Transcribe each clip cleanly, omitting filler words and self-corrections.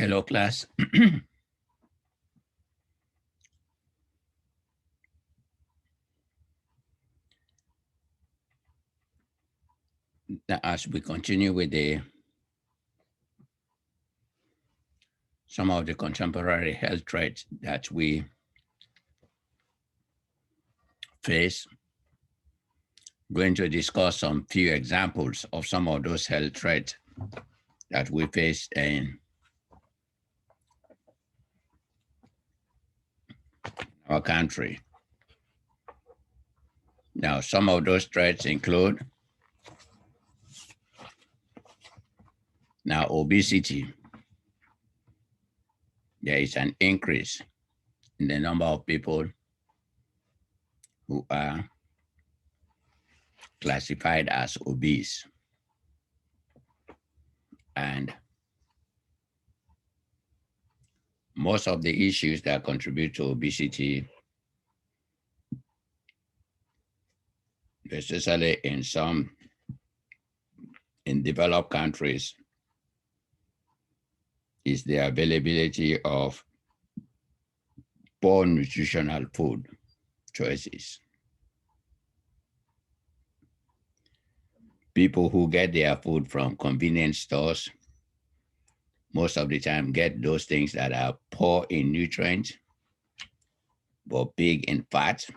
Hello, class. Now, as we continue with some of the contemporary health threats that we face, going to discuss some few examples of some of those health threats that we face in our country. Now, some of those threats include now obesity. There is an increase in the number of people who are classified as obese. And most of the issues that contribute to obesity, especially in developed countries, is the availability of poor nutritional food choices. People who get their food from convenience stores most of the time get those things that are poor in nutrients, but big in fat,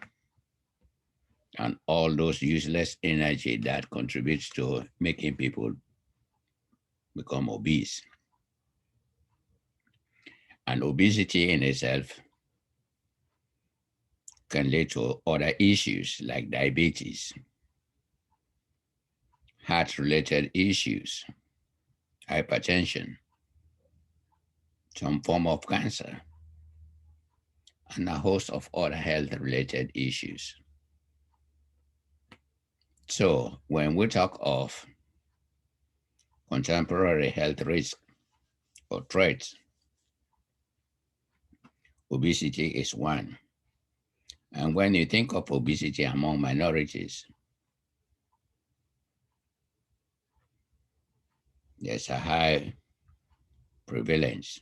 and all those useless energy that contributes to making people become obese. And obesity in itself can lead to other issues like diabetes, heart-related issues, hypertension, some form of cancer, and a host of other health-related issues. So when we talk of contemporary health risk or threats, obesity is one. And when you think of obesity among minorities, there's a high prevalence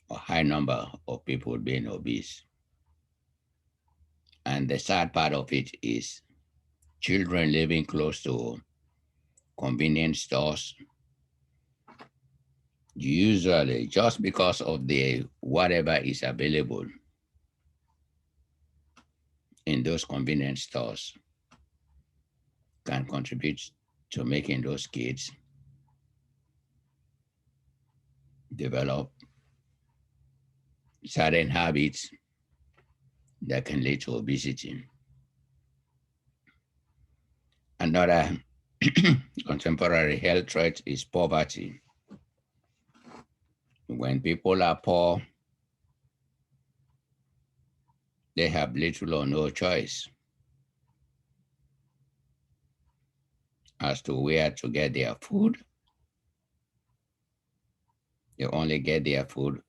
or high number of people being obese. And the sad part of it is children living close to convenience stores, usually just because of the whatever is available in those convenience stores, can contribute to making those kids develop certain habits that can lead to obesity. Another contemporary health threat is poverty. When people are poor, they have little or no choice as to where to get their food. They only get their food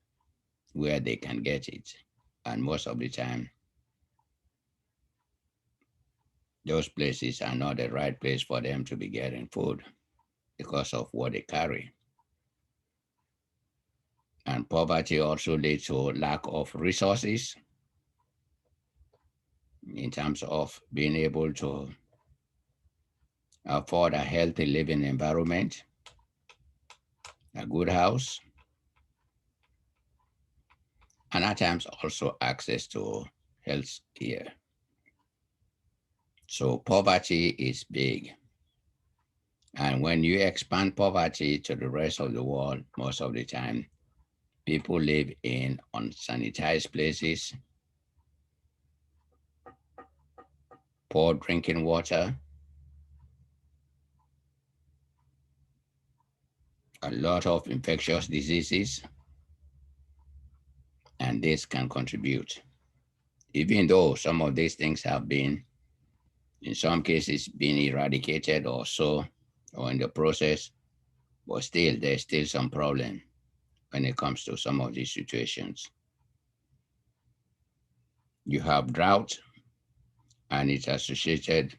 where they can get it. And most of the time, those places are not the right place for them to be getting food because of what they carry. And poverty also leads to lack of resources in terms of being able to afford a healthy living environment, a good house, and at times also access to health care. So poverty is big. And when you expand poverty to the rest of the world, most of the time, people live in unsanitized places, poor drinking water, a lot of infectious diseases, and this can contribute. Even though some of these things have been, in some cases, been eradicated or so, or in the process, but still, there's still some problem when it comes to some of these situations. You have drought, and it's associated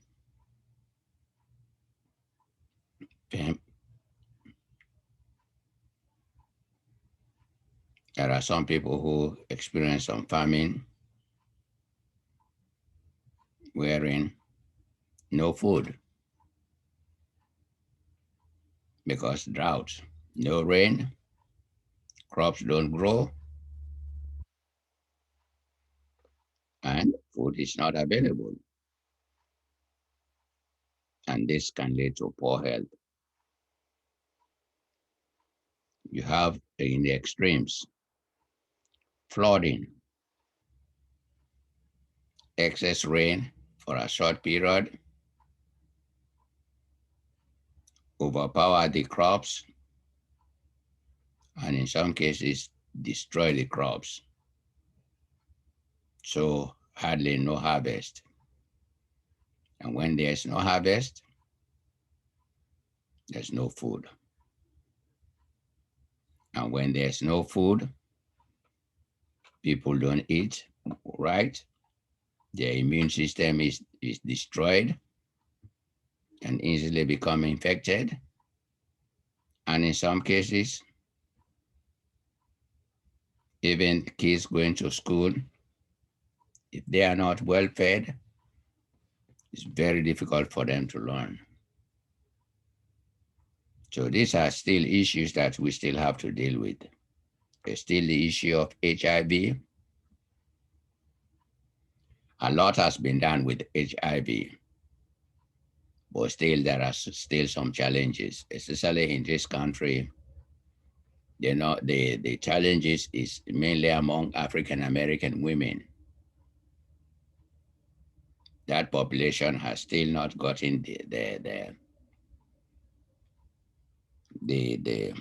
There are some people who experience some famine wherein no food because drought, no rain, crops don't grow, and food is not available. And this can lead to poor health. You have in the extremes flooding, excess rain for a short period, overpower the crops, and in some cases, destroy the crops. So, hardly no harvest. And when there's no harvest, there's no food. And when there's no food, people don't eat right. Their immune system is destroyed and easily become infected. And in some cases, even kids going to school, if they are not well fed, it's very difficult for them to learn. So these are still issues that we still have to deal with. There's still the issue of HIV. A lot has been done with HIV, but still there are still some challenges, especially in this country. You know, the challenges is mainly among African American women. That population has still not gotten the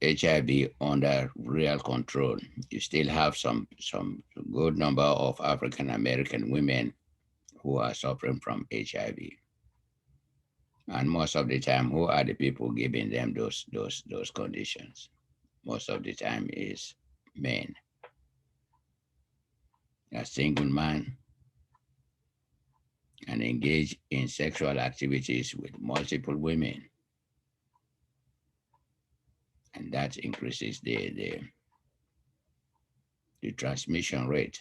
HIV under real control. You still have some good number of African American women who are suffering from HIV. And most of the time, who are the people giving them those conditions? Most of the time is men. A single man and engage in sexual activities with multiple women. And that increases the transmission rate.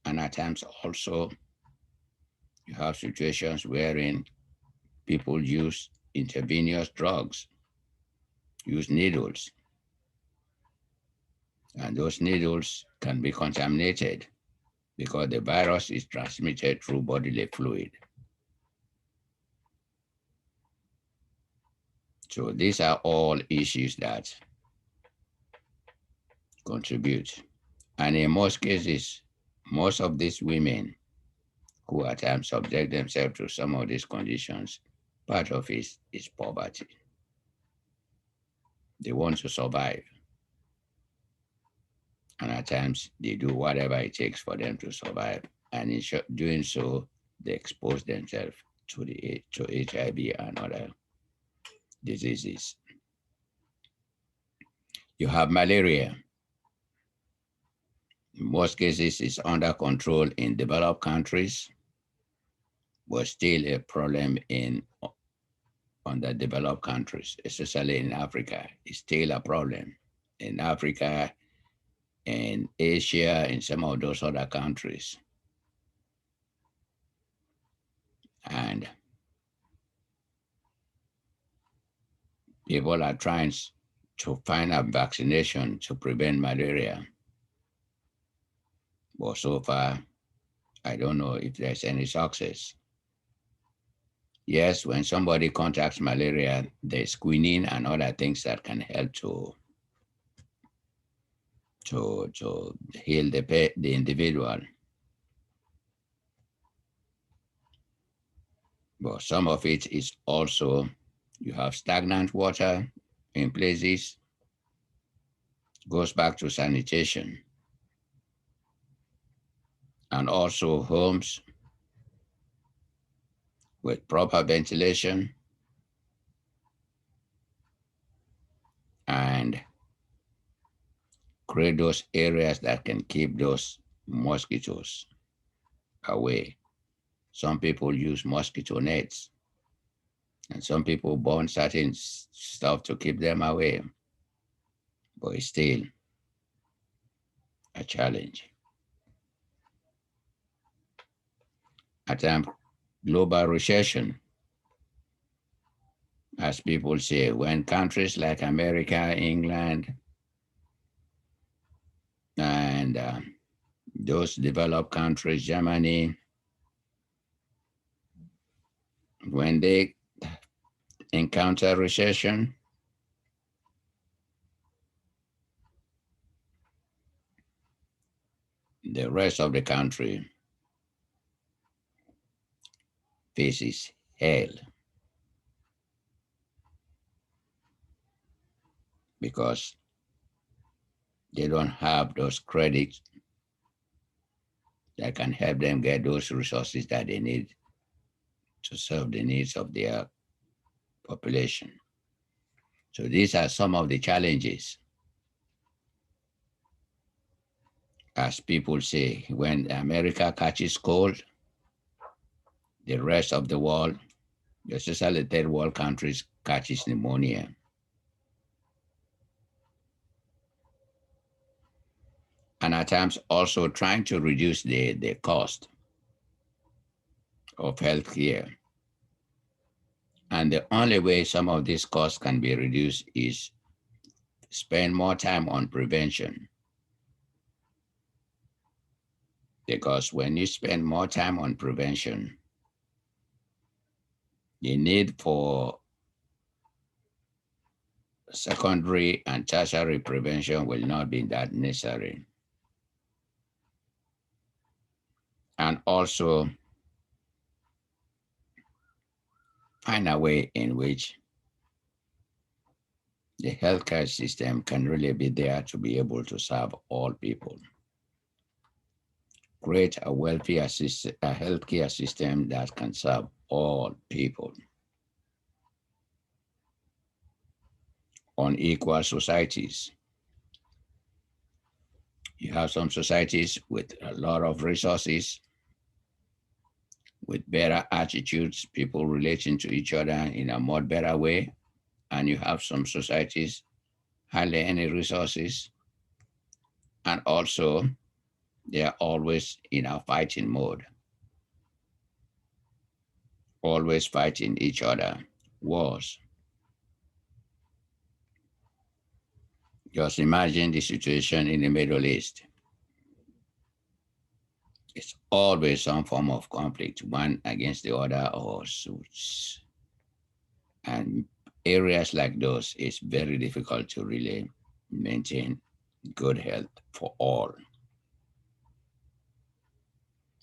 And at times also you have situations wherein people use intravenous drugs, use needles, and those needles can be contaminated because the virus is transmitted through bodily fluid. So these are all issues that contribute. And in most cases, most of these women who at times subject themselves to some of these conditions, part of it is poverty. They want to survive. And at times they do whatever it takes for them to survive. And in doing so, they expose themselves to HIV and other diseases. You have malaria. In most cases, it's under control in developed countries, but still a problem in underdeveloped countries, especially in Africa. It's still a problem in Africa and Asia and some of those other countries. And people are trying to find a vaccination to prevent malaria. But so far, I don't know if there's any success. Yes, when somebody contracts malaria, there's quinine and other things that can help to heal the individual. But some of it is also, you have stagnant water in places, goes back to sanitation. And also homes with proper ventilation and create those areas that can keep those mosquitoes away. Some people use mosquito nets and some people burn certain stuff to keep them away. But still, a challenge. At times, global recession, as people say, when countries like America, England, and those developed countries, Germany, when they encounter recession, the rest of the country faces hell because they don't have those credits that can help them get those resources that they need to serve the needs of their population. So these are some of the challenges. As people say, when America catches cold, the rest of the world, especially third world countries, catches pneumonia. And at times also trying to reduce the cost of healthcare. And the only way some of these costs can be reduced is spend more time on prevention. Because when you spend more time on prevention, the need for secondary and tertiary prevention will not be that necessary. And also find a way in which the healthcare system can really be there to be able to serve all people. Create a a healthcare system that can serve all people. Unequal societies. You have some societies with a lot of resources, with better attitudes, people relating to each other in a much better way. And you have some societies hardly any resources. And also, they are always in a fighting mode, always fighting each other, wars. Just imagine the situation in the Middle East. It's always some form of conflict, one against the other or suits. And areas like those, it's very difficult to really maintain good health for all.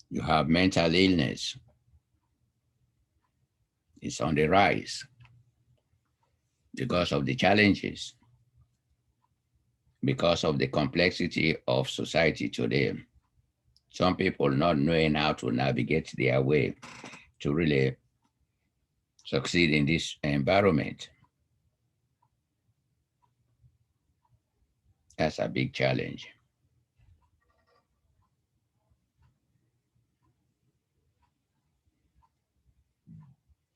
You have mental illness, it's on the rise because of the challenges, because of the complexity of society today. Some people not knowing how to navigate their way to really succeed in this environment. That's a big challenge.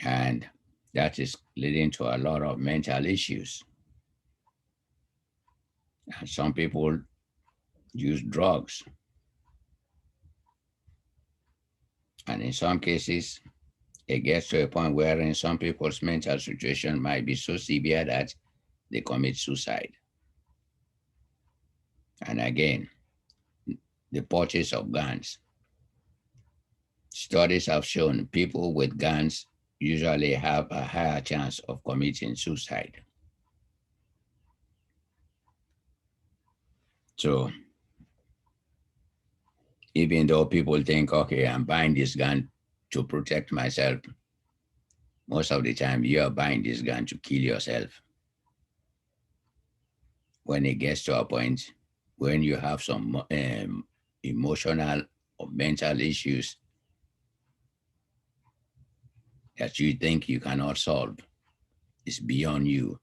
And that is leading to a lot of mental issues. And some people use drugs. And in some cases, it gets to a point where in some people's mental situation might be so severe that they commit suicide. And again, the purchase of guns. Studies have shown people with guns usually have a higher chance of committing suicide. So even though people think, okay, I'm buying this gun to protect myself, most of the time you are buying this gun to kill yourself. When it gets to a point when you have some emotional or mental issues that you think you cannot solve, it's beyond you.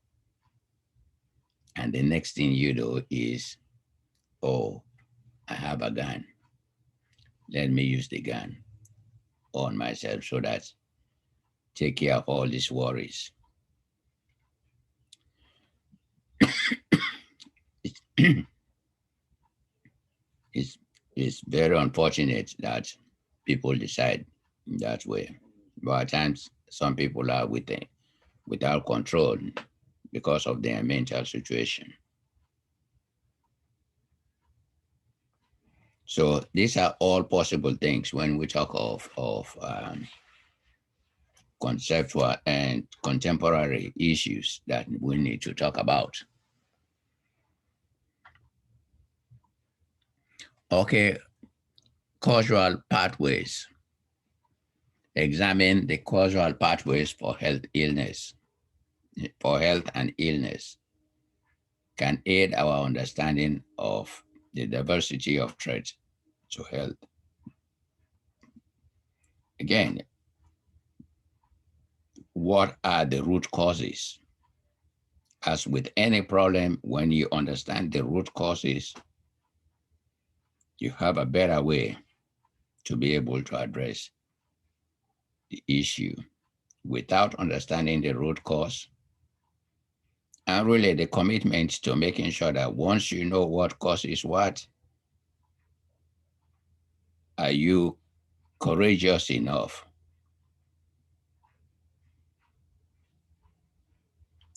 And the next thing you do is, oh, I have a gun. Let me use the gun on myself so that take care of all these worries. It's very unfortunate that people decide that way. But at times, some people are without control because of their mental situation. So these are all possible things when we talk of conceptual and contemporary issues that we need to talk about. Okay, causal pathways. Examine the causal pathways for health and illness can aid our understanding of the diversity of threats to health. Again, what are the root causes? As with any problem, when you understand the root causes, you have a better way to be able to address the issue. Without understanding the root cause, and really the commitment to making sure that once you know what causes what, are you courageous enough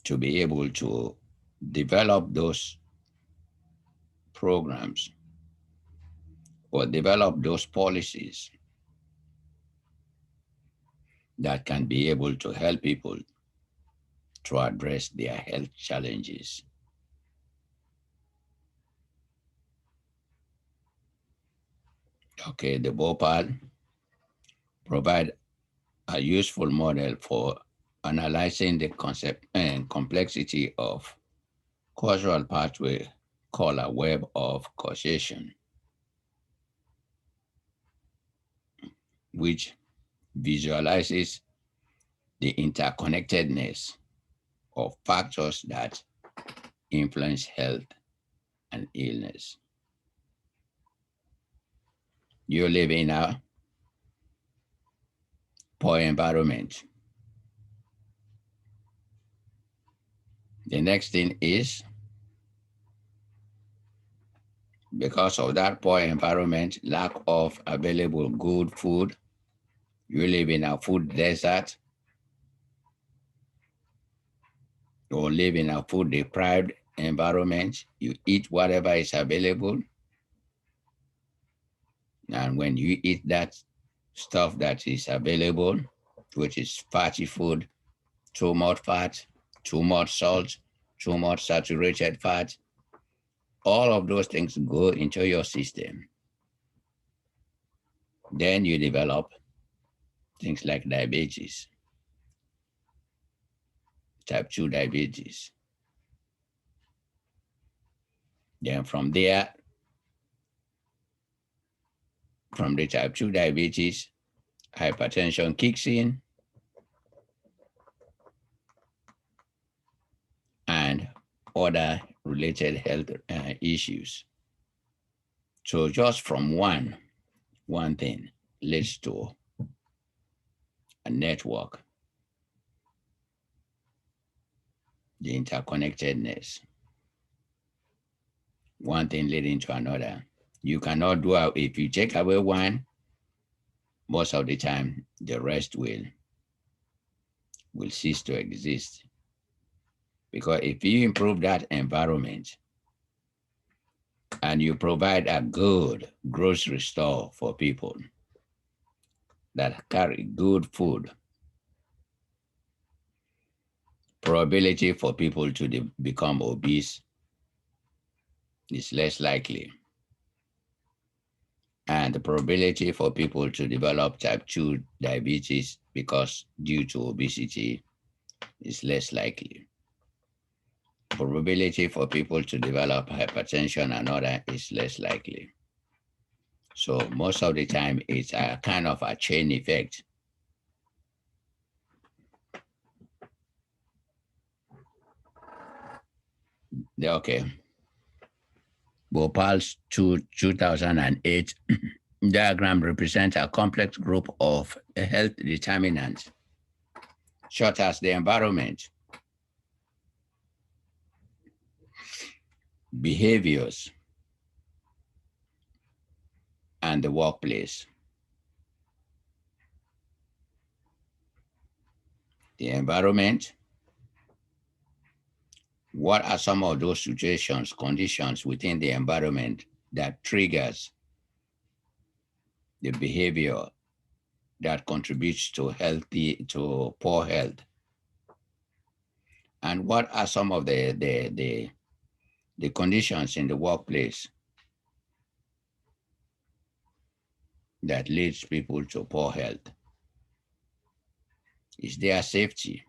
to be able to develop those programs or develop those policies that can be able to help people to address their health challenges. Okay, the Bhopal provide a useful model for analyzing the concept and complexity of causal pathway called a web of causation, which visualizes the interconnectedness of factors that influence health and illness. You live in a poor environment. The next thing is, because of that poor environment, lack of available good food, you live in a food desert or live in a food deprived environment. You eat whatever is available. And when you eat that stuff that is available, which is fatty food, too much fat, too much salt, too much saturated fat, all of those things go into your system. Then you develop things like diabetes, type 2 diabetes. Then from there, from the type 2 diabetes, hypertension kicks in and other related health issues. So just from one thing leads to a network, the interconnectedness, one thing leading to another. You cannot do it. If you take away one, most of the time the rest will cease to exist. Because if you improve that environment and you provide a good grocery store for people that carry good food, probability for people to become obese is less likely. And the probability for people to develop type 2 diabetes because due to obesity is less likely. Probability for people to develop hypertension and other is less likely. So most of the time it's a kind of a chain effect. Okay. Bhopal's 2008 diagram represents a complex group of health determinants, such as the environment, behaviors, and the workplace. The environment. What are some of those situations, conditions within the environment that triggers the behavior that contributes to poor health? And what are some of the conditions in the workplace that leads people to poor health? Is there safety?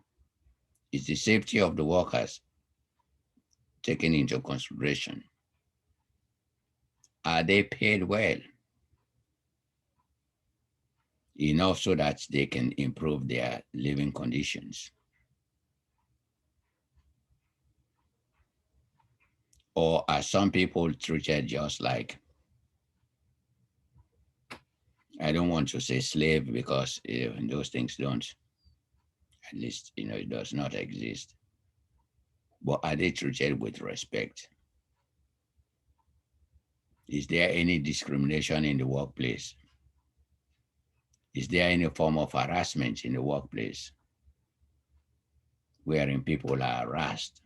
Is the safety of the workers taken into consideration? Are they paid well enough so that they can improve their living conditions? Or are some people treated just like, I don't want to say slave because those things don't, at least, it does not exist. But are they treated with respect? Is there any discrimination in the workplace? Is there any form of harassment in the workplace wherein people are harassed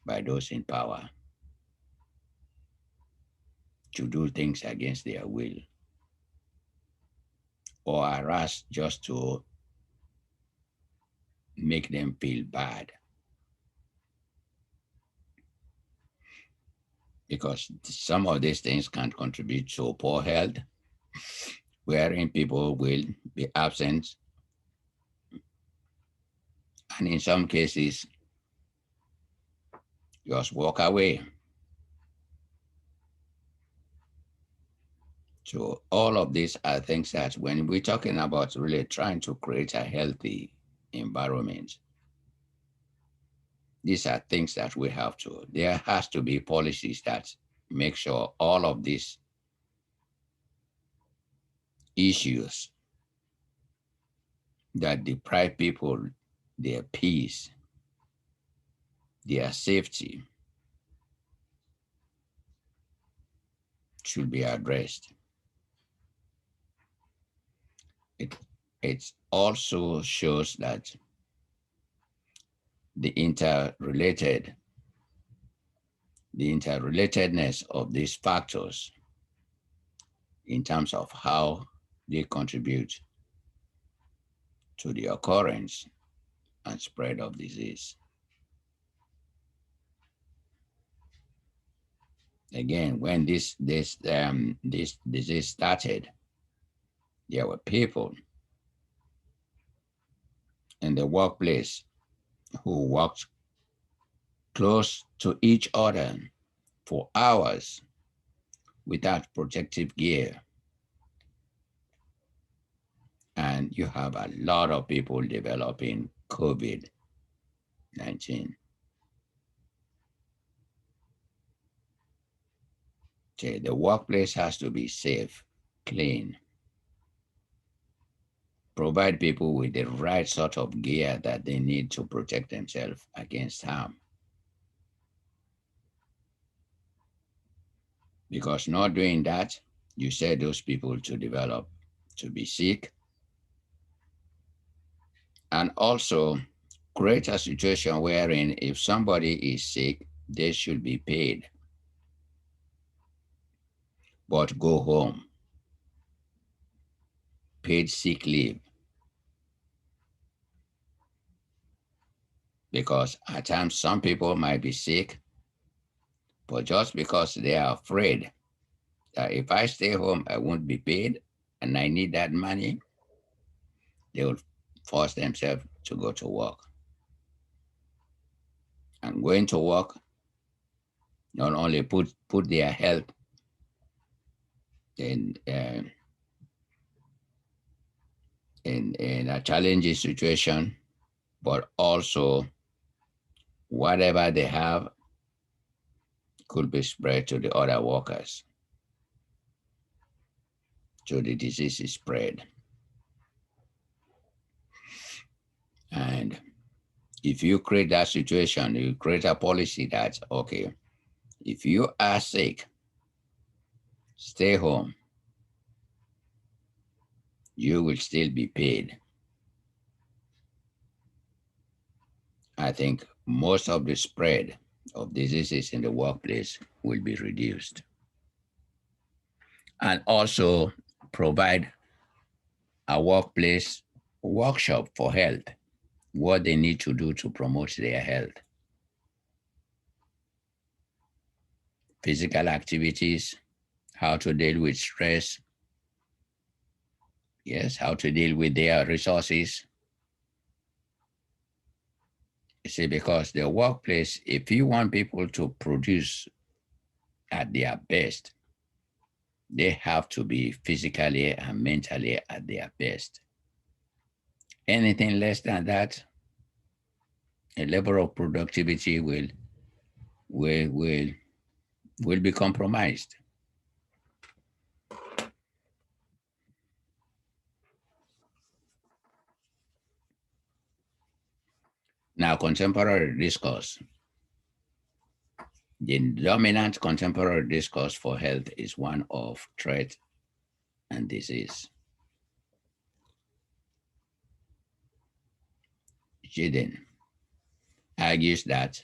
by those in power to do things against their will, or harassed just to make them feel bad? Because some of these things can contribute to poor health, wherein people will be absent, and in some cases, just walk away. So all of these are things that when we're talking about really trying to create a healthy environment, these are things that we have to, there has to be policies that make sure all of these issues that deprive people their peace, their safety, should be addressed. It also shows that the interrelatedness of these factors in terms of how they contribute to the occurrence and spread of disease. Again, when this disease started, there were people in the workplace who worked close to each other for hours without protective gear. And you have a lot of people developing COVID-19. Okay, the workplace has to be safe, clean, provide people with the right sort of gear that they need to protect themselves against harm. Because not doing that, you set those people to develop, to be sick, and also create a situation wherein if somebody is sick, they should be paid, but go home, paid sick leave. Because at times some people might be sick, but just because they are afraid that if I stay home, I won't be paid and I need that money, they will force themselves to go to work. And going to work not only put their health in a challenging situation, but also whatever they have could be spread to the other workers. So the disease is spread. And if you create that situation, you create a policy that, okay, if you are sick, stay home, you will still be paid. I think most of the spread of diseases in the workplace will be reduced. And also provide a workplace workshop for health, what they need to do to promote their health, physical activities, how to deal with stress, yes, how to deal with their resources. You see, because the workplace, if you want people to produce at their best, they have to be physically and mentally at their best. Anything less than that, a level of productivity will will will be compromised. Now, contemporary discourse. The dominant contemporary discourse for health is one of threat and disease. Jaden argues that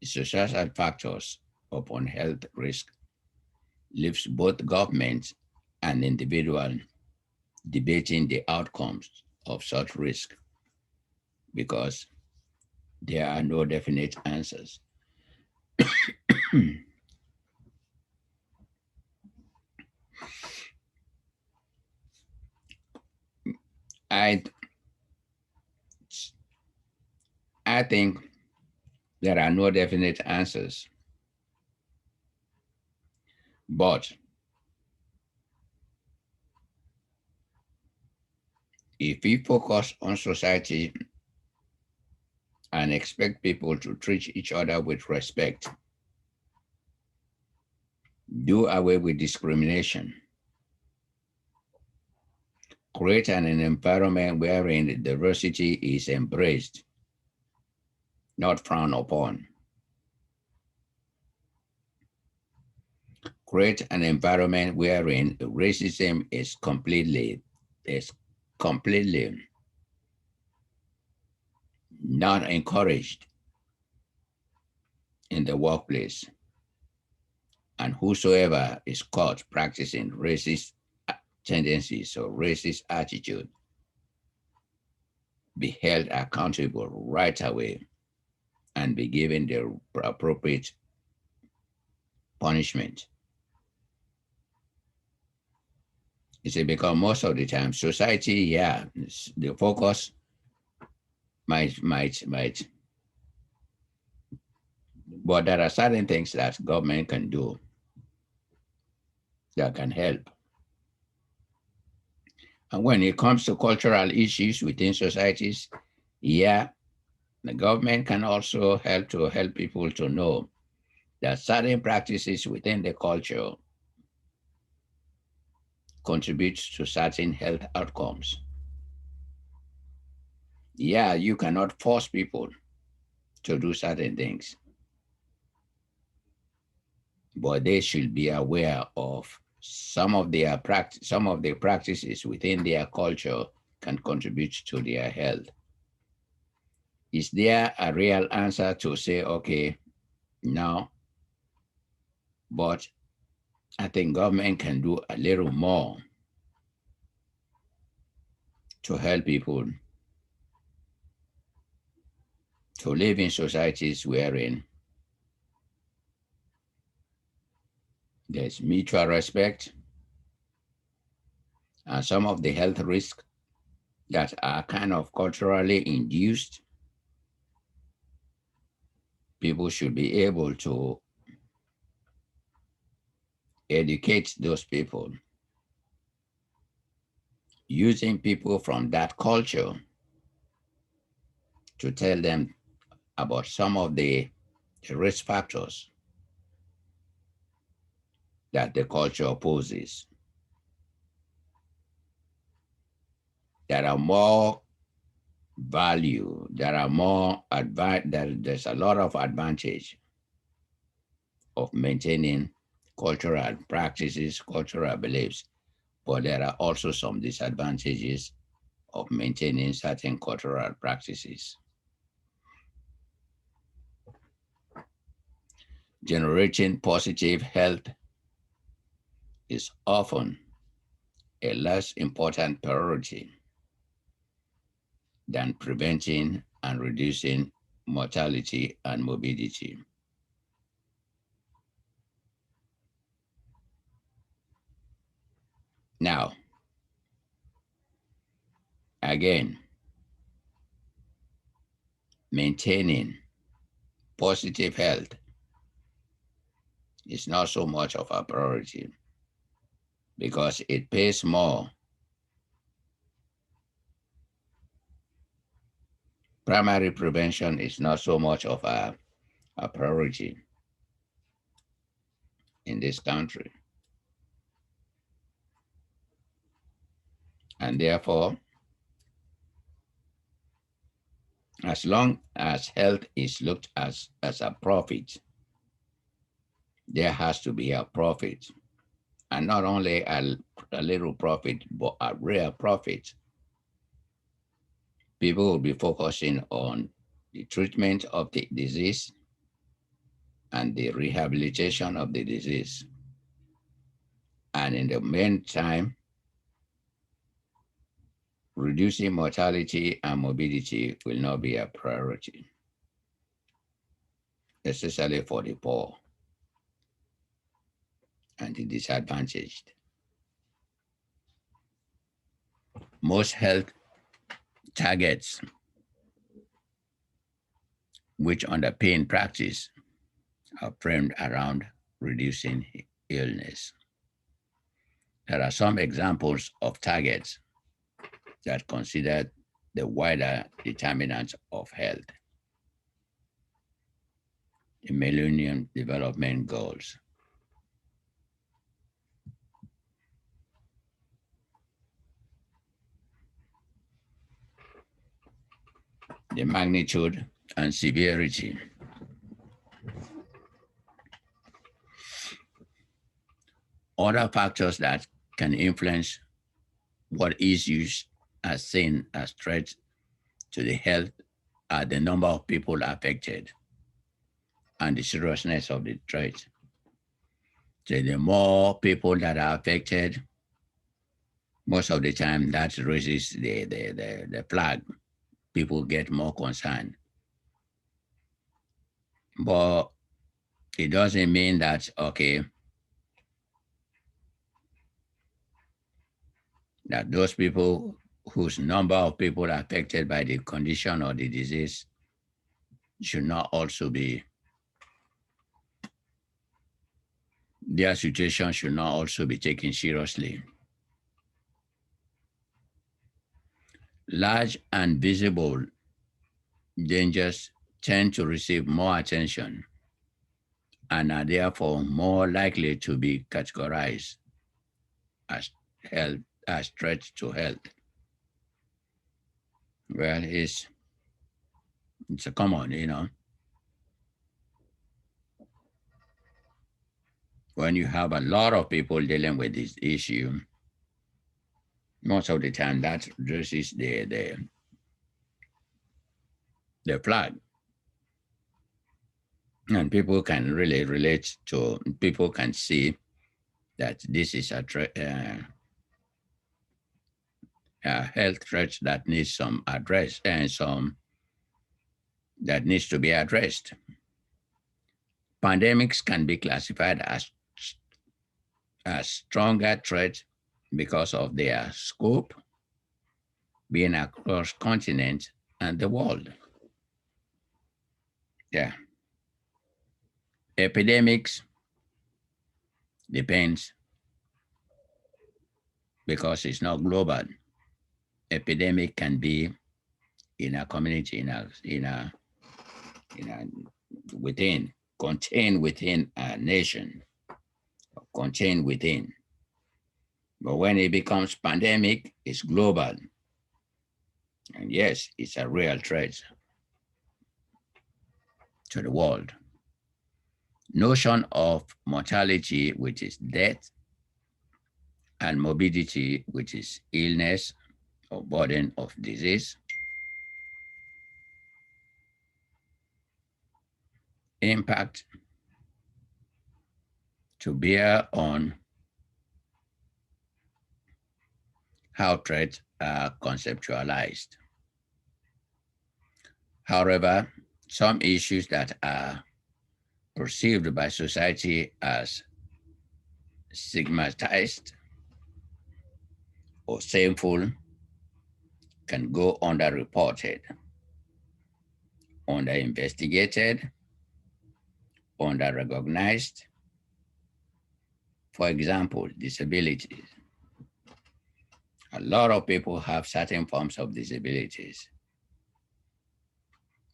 social factors upon health risk leaves both government and individual debating the outcomes of such risk because there are no definite answers. I I think there are no definite answers, but if we focus on society and expect people to treat each other with respect, do away with discrimination, create an environment wherein diversity is embraced, not frowned upon. Create an environment wherein racism is completely not encouraged in the workplace. And whosoever is caught practicing racist tendencies or racist attitude be held accountable right away and be given the appropriate punishment. You see, because most of the time, society, yeah, the focus might, but there are certain things that government can do that can help. And when it comes to cultural issues within societies, yeah, the government can also help people to know that certain practices within the culture contributes to certain health outcomes. Yeah, you cannot force people to do certain things, but they should be aware of some of the practices within their culture can contribute to their health. Is there a real answer to say, okay, no, but I think government can do a little more to help people to live in societies wherein there's mutual respect and some of the health risks that are kind of culturally induced, people should be able to educate those people using people from that culture to tell them about some of the risk factors that the culture poses. There are more value, there's a lot of advantage of maintaining cultural practices, cultural beliefs, but there are also some disadvantages of maintaining certain cultural practices. Generating positive health is often a less important priority than preventing and reducing mortality and morbidity. Now, again, maintaining positive health is not so much of a priority because it pays more. Primary prevention is not so much of a priority in this country. And therefore, as long as health is looked as a profit, there has to be a profit. And not only a little profit, but a real profit. People will be focusing on the treatment of the disease and the rehabilitation of the disease. And in the meantime, reducing mortality and morbidity will not be a priority, especially for the poor and the disadvantaged. Most health targets which underpin practice are framed around reducing illness. There are some examples of targets that consider the wider determinants of health. The Millennium Development Goals. The magnitude and severity. Other factors that can influence what issues are seen as threats to the health are the number of people affected and the seriousness of the threat. So the more people that are affected, most of the time that raises the flag. People get more concerned. But it doesn't mean that, okay, that those people whose number of people affected by the condition or the disease should not also be, their situation should not also be taken seriously. Large and visible dangers tend to receive more attention and are therefore more likely to be categorized as health, as threats to health. Well, it's a common, when you have a lot of people dealing with this issue, most of the time that raises the flag. And people can really relate to, people can see that this is a health threat that needs some address and some that needs to be addressed. Pandemics can be classified as stronger threats because of their scope being across continents and the world. Yeah. Epidemics depends because it's not global. Epidemic can be in a community, in a within, contained within a nation, contained within. But when it becomes pandemic, it's global. And yes, it's a real threat to the world. notion of mortality, which is death, and morbidity, which is illness or burden of disease, impact to bear on how threats are conceptualized. However, some issues that are perceived by society as stigmatized or shameful can go underreported, underinvestigated, underrecognized. For example, disabilities. A lot of people have certain forms of disabilities,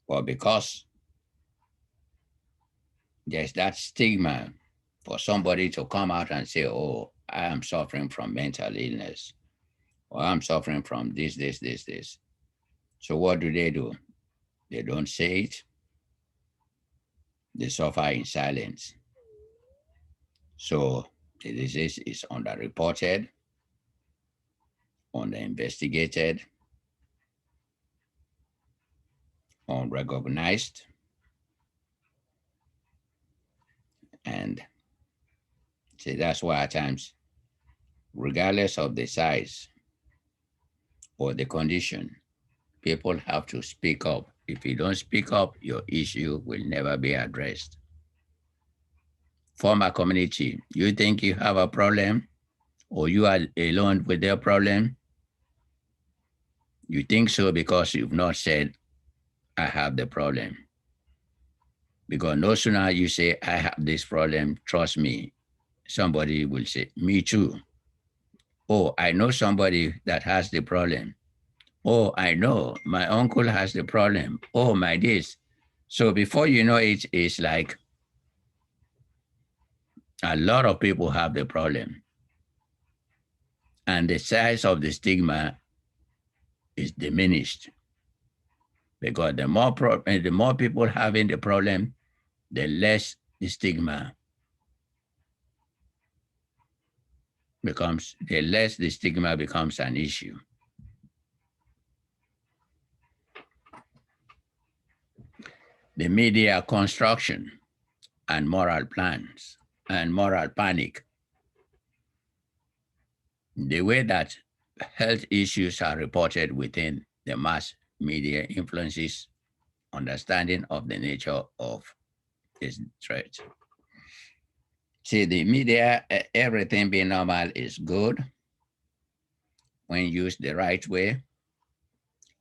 but because there's that stigma for somebody to come out and say, oh, I am suffering from mental illness, or I'm suffering from this. So what do? They don't say it. They suffer in silence. So the disease is underreported, underinvestigated, unrecognized, and see that's why at times, regardless of the size or the condition, people have to speak up. If you don't speak up, your issue will never be addressed. Form a community. You think you have a problem or you are alone with their problem? You think so because you've not said, I have the problem. Because no sooner you say, I have this problem, trust me, somebody will say, me too. Oh, I know somebody that has the problem. Oh, I know my uncle has the problem. Oh, my this. So before you know it, it's like a lot of people have the problem. And the size of the stigma is diminished because the more people having the problem, the less the stigma becomes an issue. The media construction and moral plans and moral panic. The way that health issues are reported within the mass media influences understanding of the nature of this threat. See, the media, everything being normal is good when used the right way,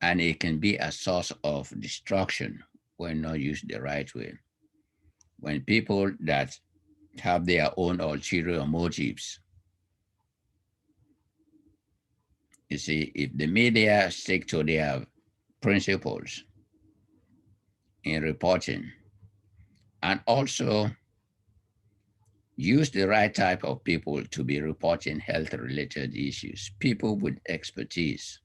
and it can be a source of destruction when not used the right way. When people that have their own ulterior motives, you see, if the media stick to their principles in reporting and also use the right type of people to be reporting health related issues, people with expertise,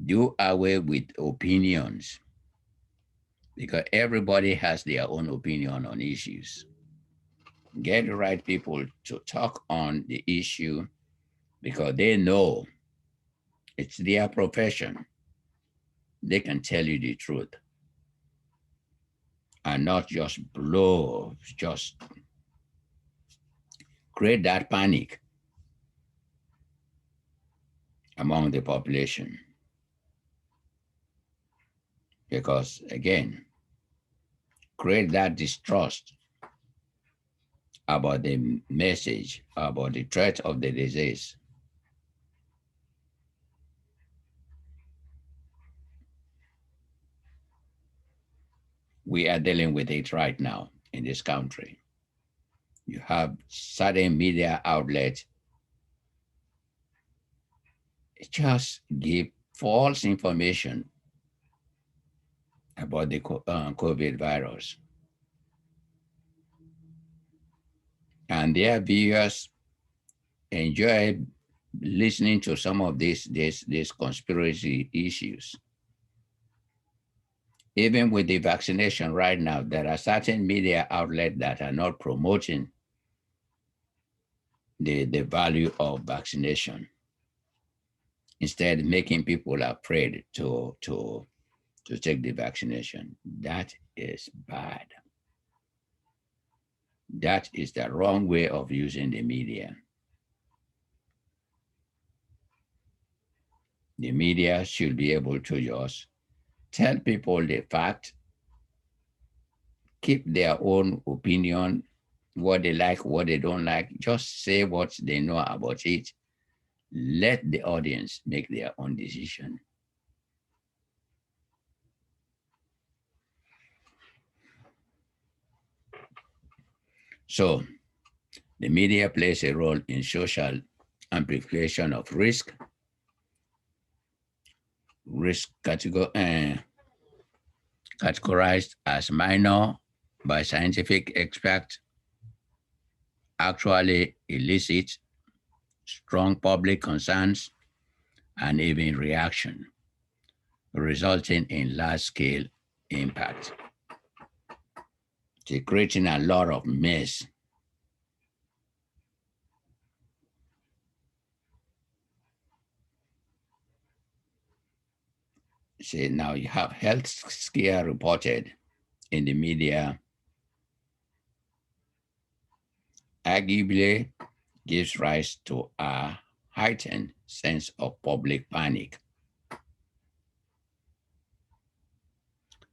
do away with opinions because everybody has their own opinion on issues. Get the right people to talk on the issue because they know it's their profession. They can tell you the truth and not just create that panic among the population. Because again, create that distrust about the message, about the threat of the disease. We are dealing with it right now in this country. You have certain media outlets just give false information about the COVID virus. And their viewers enjoy listening to some of these conspiracy issues. Even with the vaccination right now, there are certain media outlets that are not promoting the value of vaccination. Instead, making people afraid to take the vaccination. That is bad. That is the wrong way of using the media. The media should be able to just tell people the fact, keep their own opinion, what they like, what they don't like, just say what they know about it. Let the audience make their own decision. So the media plays a role in social amplification of risk categorized as minor by scientific experts, actually elicit strong public concerns and even reaction, resulting in large-scale impact. It's creating a lot of mess. See, now you have health scare reported in the media, arguably gives rise to a heightened sense of public panic,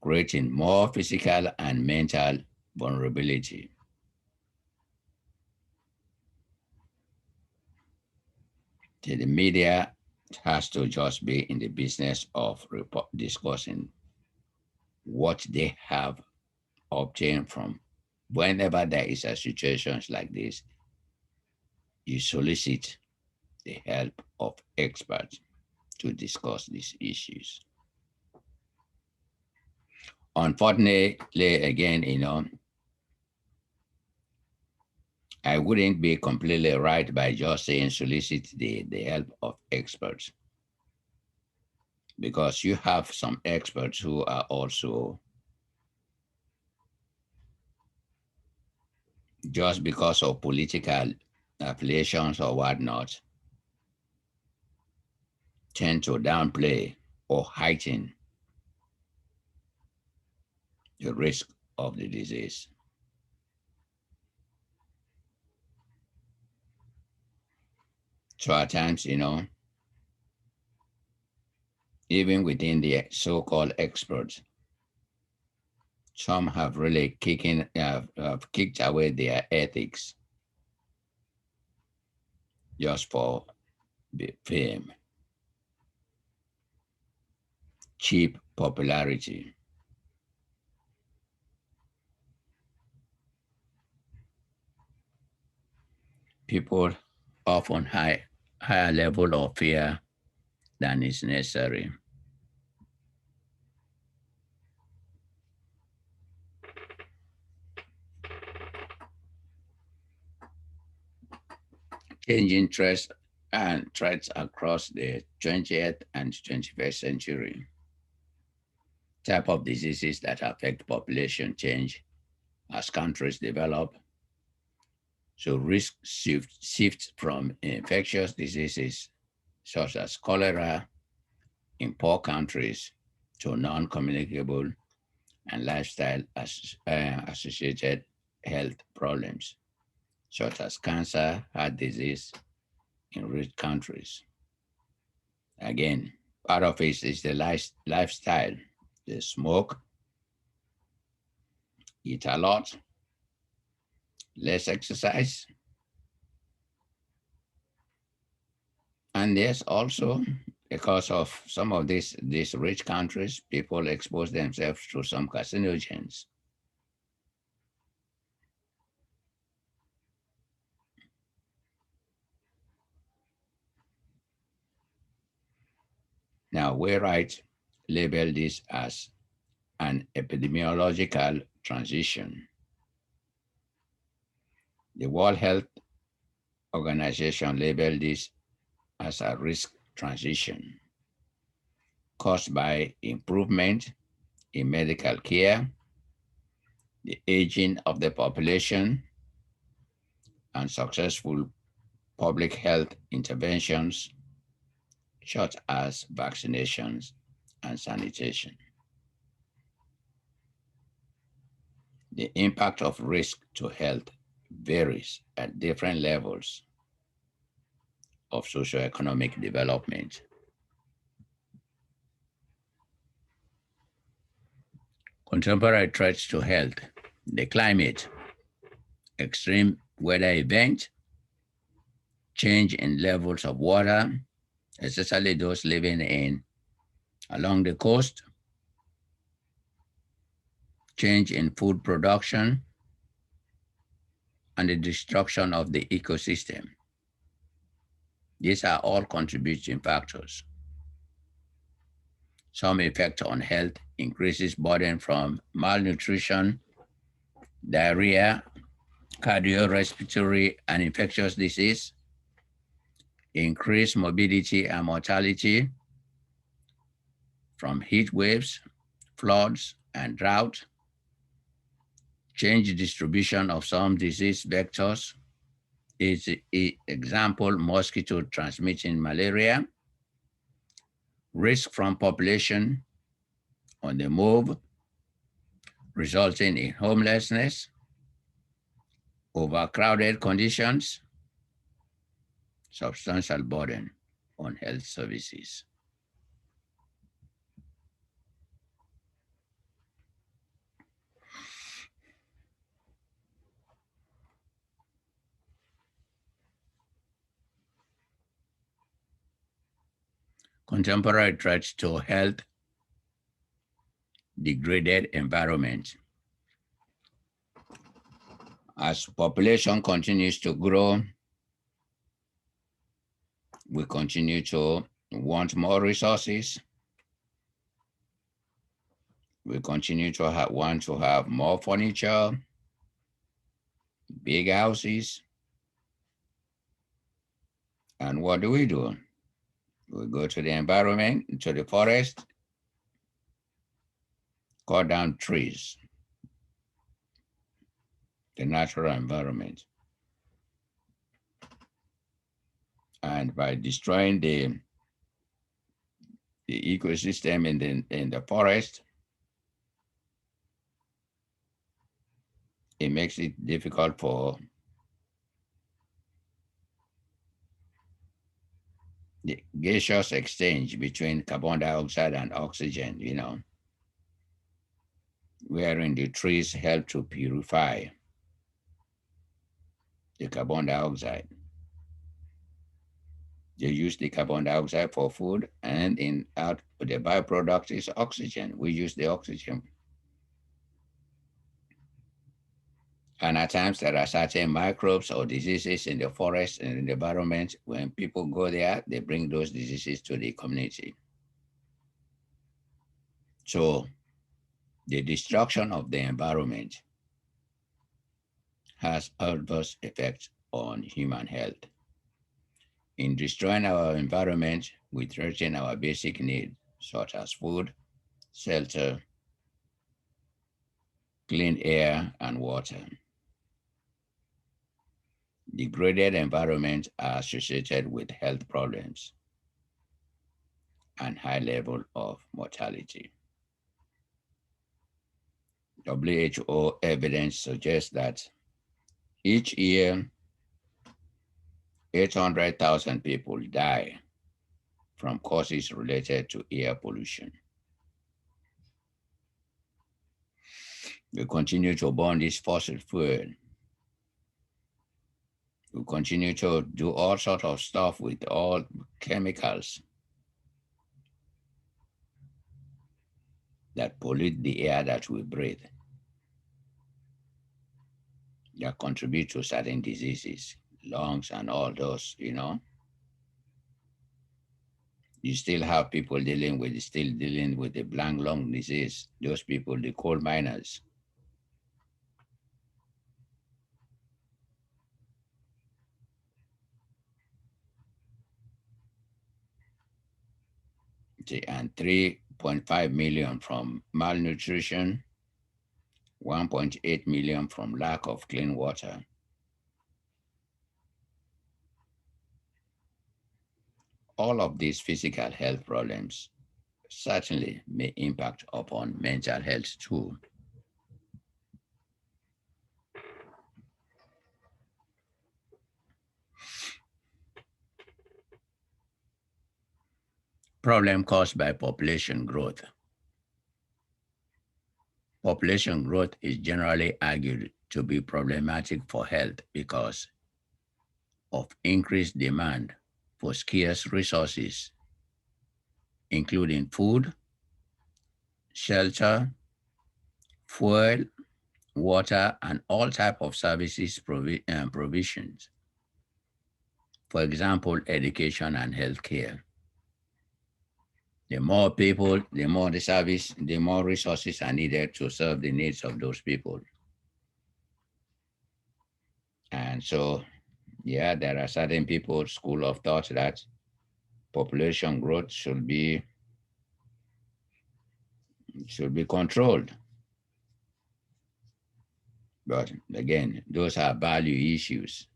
creating more physical and mental vulnerability. So the media has to just be in the business of discussing what they have obtained from. Whenever there is a situations like this, you solicit the help of experts to discuss these issues. Unfortunately, again, I wouldn't be completely right by just saying solicit the help of experts, because you have some experts who are also, just because of political affiliations or whatnot, tend to downplay or heighten the risk of the disease. So at times, even within the so-called experts, some have really have kicked away their ethics just for the fame, cheap popularity. People often higher level of fear than is necessary. Changing threats across the 20th and 21st century. Type of diseases that affect population change as countries develop. So risk shifts from infectious diseases such as cholera in poor countries to non-communicable and lifestyle associated health problems such as cancer, heart disease in rich countries. Again, part of it is the lifestyle. They smoke, eat a lot, less exercise. And yes, also because of some of these rich countries, people expose themselves to some carcinogens. Now, we label this as an epidemiological transition. The World Health Organization labeled this as a risk transition caused by improvement in medical care, the aging of the population, and successful public health interventions such as vaccinations and sanitation. The impact of risk to health varies at different levels of socioeconomic development. Contemporary threats to health, the climate, extreme weather events, change in levels of water, especially those living in along the coast, change in food production, and the destruction of the ecosystem. These are all contributing factors. Some effect on health increases burden from malnutrition, diarrhea, cardiorespiratory and infectious disease, increased morbidity and mortality from heat waves, floods, and drought, change distribution of some disease vectors, is example mosquito transmitting malaria, risk from population on the move, resulting in homelessness, overcrowded conditions, substantial burden on health services. Contemporary threats to health, degraded environment. As population continues to grow, we continue to want more resources. We continue to want to have more furniture, big houses. And what do? We go to the environment, to the forest, cut down trees, the natural environment. And by destroying the ecosystem in the forest, it makes it difficult for the gaseous exchange between carbon dioxide and oxygen, wherein the trees help to purify the carbon dioxide. They use the carbon dioxide for food, and in out the byproduct is oxygen. We use the oxygen. And at times there are certain microbes or diseases in the forest and in the environment. When people go there, they bring those diseases to the community. So the destruction of the environment has adverse effects on human health. In destroying our environment, we threaten our basic needs, such as food, shelter, clean air, and water. Degraded environments are associated with health problems and high level of mortality. WHO evidence suggests that each year, 800,000 people die from causes related to air pollution. We continue to burn this fossil fuel. We continue to do all sorts of stuff with all chemicals that pollute the air that we breathe, that contribute to certain diseases, lungs and all those, You still have people dealing with the blank lung disease, those people, the coal miners. And 3 1.5 million from malnutrition, 1.8 million from lack of clean water. All of these physical health problems certainly may impact upon mental health too. Problem caused by population growth. Population growth is generally argued to be problematic for health because of increased demand for scarce resources, including food, shelter, fuel, water, and all type of services provisions. For example, education and healthcare. The more people, the more the service, the more resources are needed to serve the needs of those people. And so, yeah, there are certain people, school of thought that population growth should be controlled. But again, those are value issues.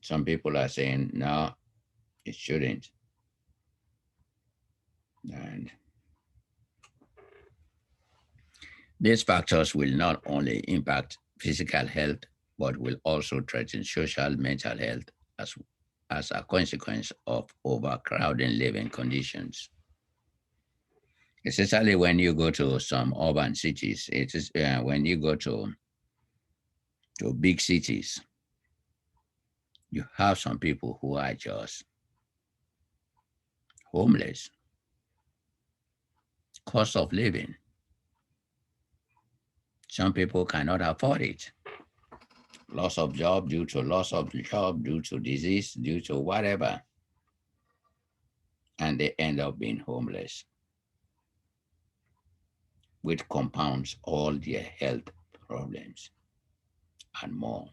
Some people are saying no, it shouldn't. And these factors will not only impact physical health, but will also threaten social mental health as a consequence of overcrowding living conditions. Especially when you go to some urban cities, it is when you go to big cities, you have some people who are just homeless, cost of living. Some people cannot afford it. Loss of job due to loss of job, due to disease, due to whatever. And they end up being homeless, which compounds all their health problems and more.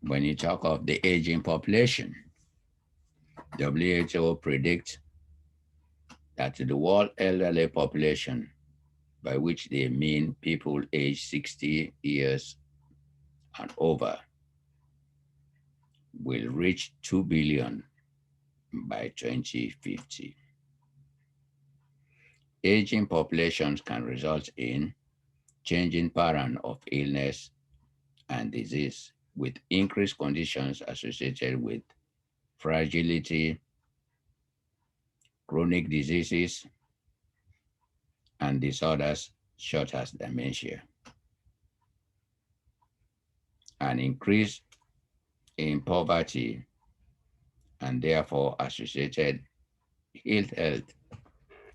When you talk of the aging population, WHO predicts that the world elderly population, by which they mean people aged 60 years and over, will reach 2 billion by 2050. Aging populations can result in changing pattern of illness and disease, with increased conditions associated with fragility, chronic diseases, and disorders such as dementia. An increase in poverty and therefore associated ill health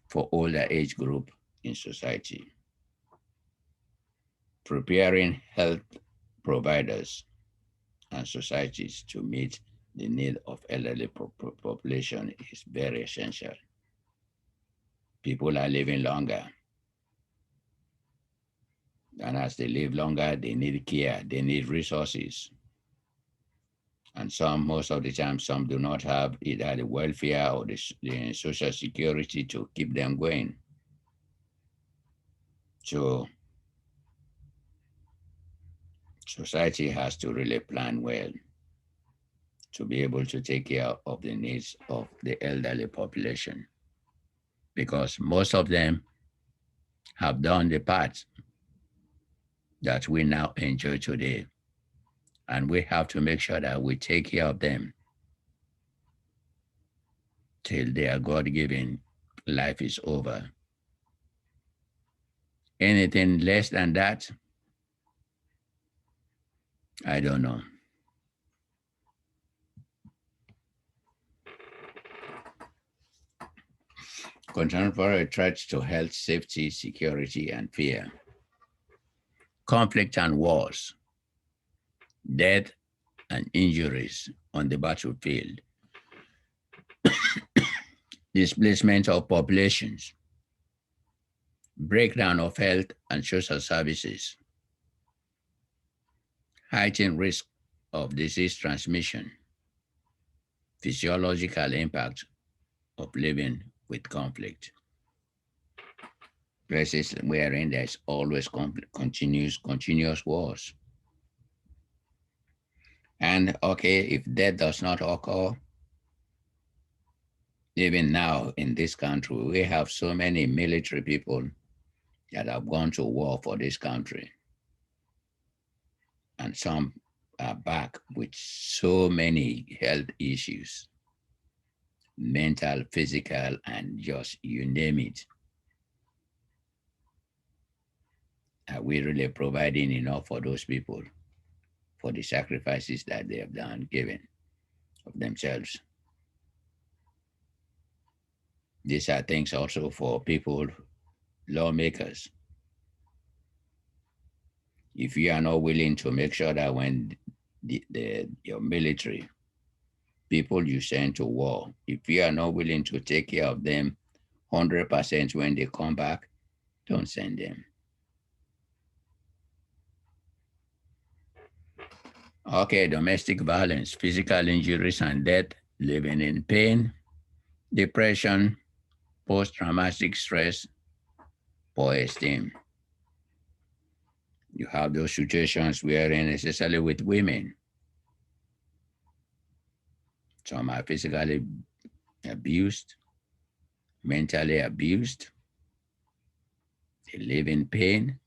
for older age group in society. Preparing health providers and societies to meet the need of elderly population is very essential. People are living longer, and as they live longer, they need care, they need resources. And most of the time, some do not have either the welfare or the social security to keep them going. So society has to really plan well to be able to take care of the needs of the elderly population, because most of them have done the part that we now enjoy today. And we have to make sure that we take care of them till their God-given life is over. Anything less than that, I don't know. Contemporary threats to health, safety, security, and fear. Conflict and wars, death and injuries on the battlefield, displacement of populations, breakdown of health and social services, heightened risk of disease transmission, physiological impact of living with conflict. Places wherein there's always continuous wars. And okay, if that does not occur, even now in this country, we have so many military people that have gone to war for this country. And some are back with so many health issues, mental, physical, and just you name it. Are we really providing enough for those people for the sacrifices that they have done, given of themselves? These are things also for people, lawmakers. If you are not willing to make sure that when your military people you send to war, if you are not willing to take care of them 100% when they come back, don't send them. Okay, domestic violence, physical injuries and death, living in pain, depression, post-traumatic stress, poor esteem. You have those situations wherein, especially with women, some are physically abused, mentally abused, they live in pain,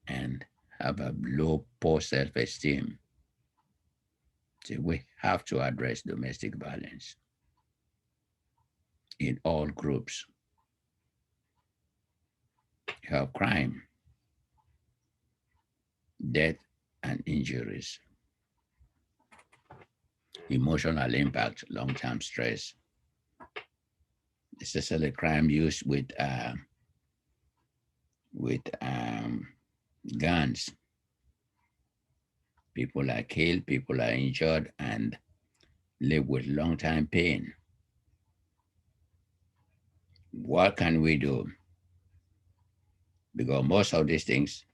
and have a low, poor self-esteem. So we have to address domestic violence in all groups. You have crime, death, and injuries, emotional impact, long-term stress, especially crime used with guns. People are killed, people are injured, and live with long-time pain. What can we do? Because most of these things,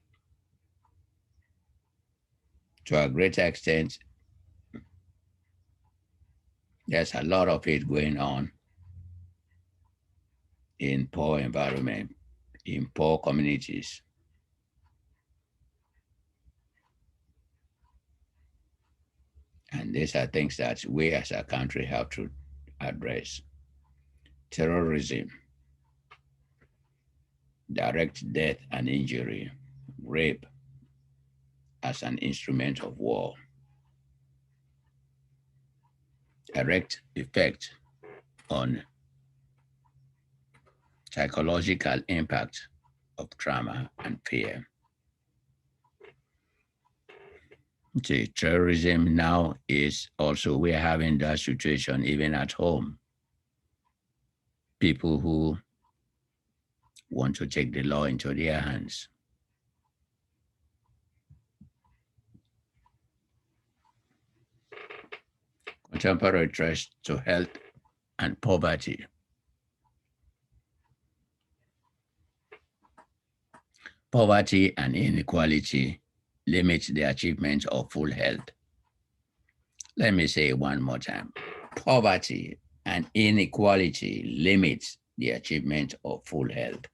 to a greater extent, there's a lot of it going on in poor environment, in poor communities. And these are things that we as a country have to address. Terrorism, direct death and injury, rape as an instrument of war, direct effect on psychological impact of trauma and fear. See, terrorism now is also, we're having that situation even at home. People who want to take the law into their hands. Contemporary threats to health and poverty. Poverty and inequality limit the achievement of full health. Let me say it one more time. Poverty and inequality limits the achievement of full health.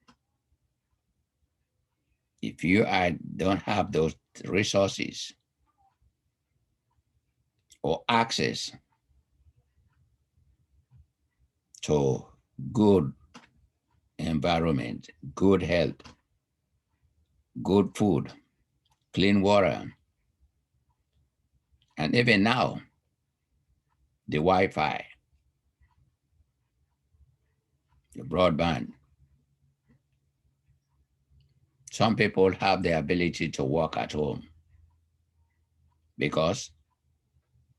If don't have those resources or access to good environment, good health, good food, clean water, and even now, the Wi-Fi, the broadband. Some people have the ability to work at home because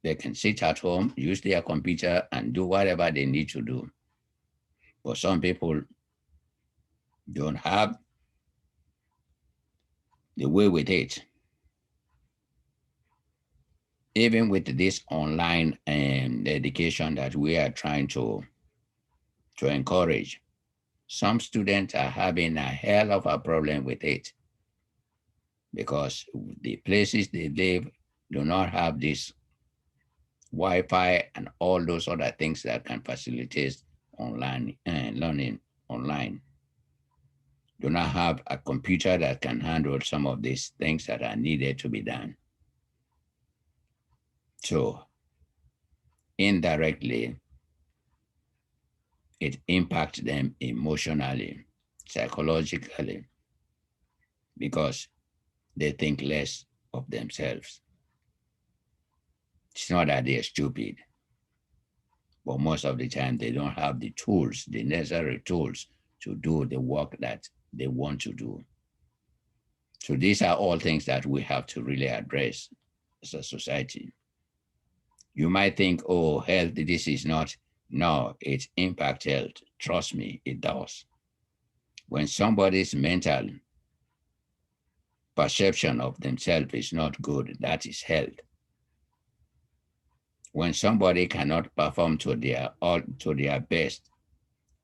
they can sit at home, use their computer, and do whatever they need to do. But some people don't have the way with it. Even with this online education that we are trying to encourage, some students are having a hell of a problem with it because the places they live do not have this Wi-Fi and all those other things that can facilitate online learning online. Do not have a computer that can handle some of these things that are needed to be done. So indirectly, it impacts them emotionally, psychologically, because they think less of themselves. It's not that they're stupid, but most of the time they don't have the tools, the necessary tools to do the work that they want to do. So these are all things that we have to really address as a society. You might think, oh, health, this is not. No, it impacts health. Trust me, it does. When somebody's mental perception of themselves is not good, that is health. When somebody cannot perform to their best,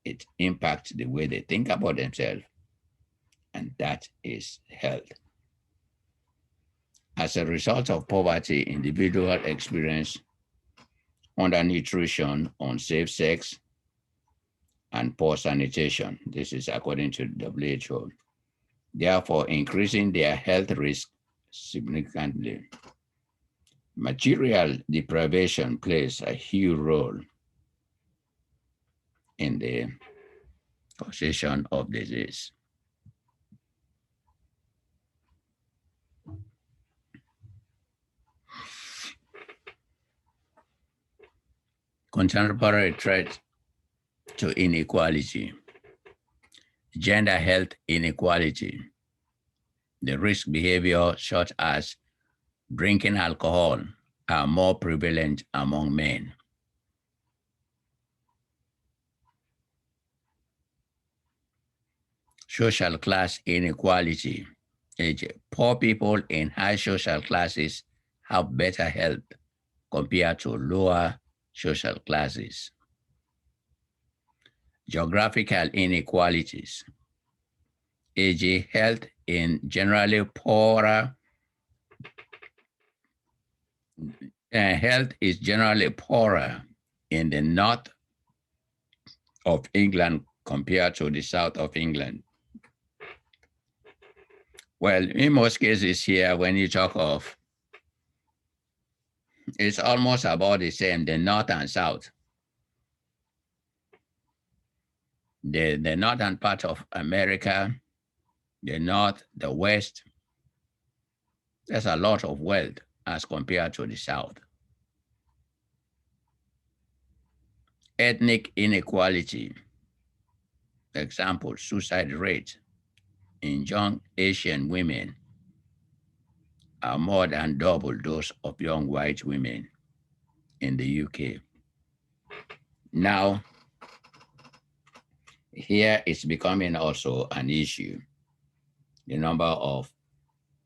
it impacts the way they think about themselves, and that is health. As a result of poverty, individuals experience undernutrition, unsafe sex, and poor sanitation. This is according to WHO. Therefore, increasing their health risk significantly. Material deprivation plays a huge role in the causation of disease. Contemporary threat to inequality, gender health inequality, the risk behavior such as drinking alcohol are more prevalent among men. Social class inequality, poor people in high social classes have better health compared to lower social classes. Geographical inequalities, e.g., health in generally poorer health is generally poorer in the north of England compared to the south of England. Well, in most cases here, when you talk of, it's almost about the same, the north and south. The northern part of America, the north, the west, there's a lot of wealth as compared to the south. Ethnic inequality, example, suicide rate in young Asian women are more than double those of young white women in the UK. Now, here it's becoming also an issue, the number of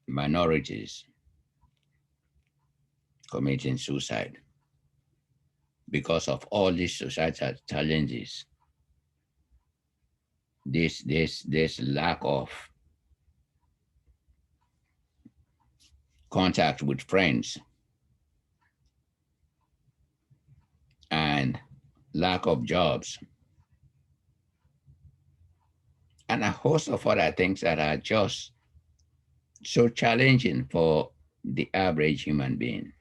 minorities committing suicide because of all these societal challenges, this lack of contact with friends and lack of jobs and a host of other things that are just so challenging for the average human being.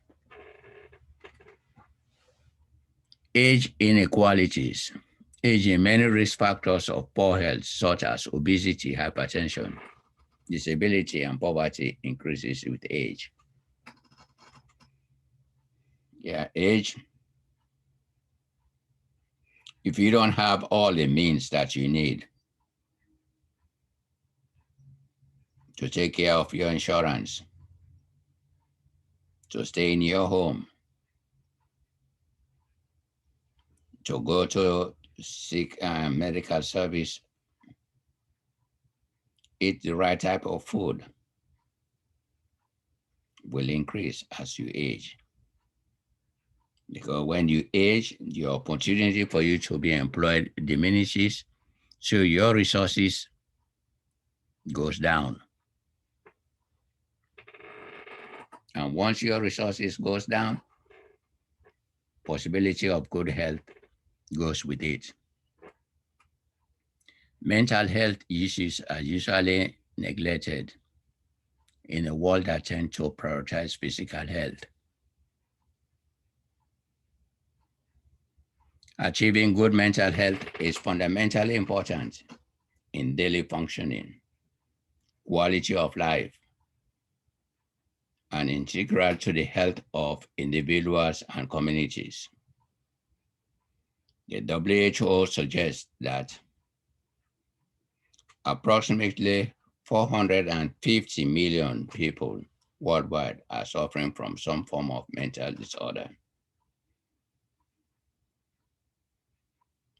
Age inequalities. Age in many risk factors of poor health, such as obesity, hypertension, disability, and poverty increases with age. Yeah, age. If you don't have all the means that you need to take care of your insurance, to stay in your home, to go to seek medical service, eat the right type of food, will increase as you age. Because when you age, your opportunity for you to be employed diminishes, so your resources goes down. And once your resources goes down, possibility of good health goes with it. Mental health issues are usually neglected in a world that tends to prioritize physical health. Achieving good mental health is fundamentally important in daily functioning, quality of life, and integral to the health of individuals and communities. The WHO suggests that approximately 450 million people worldwide are suffering from some form of mental disorder.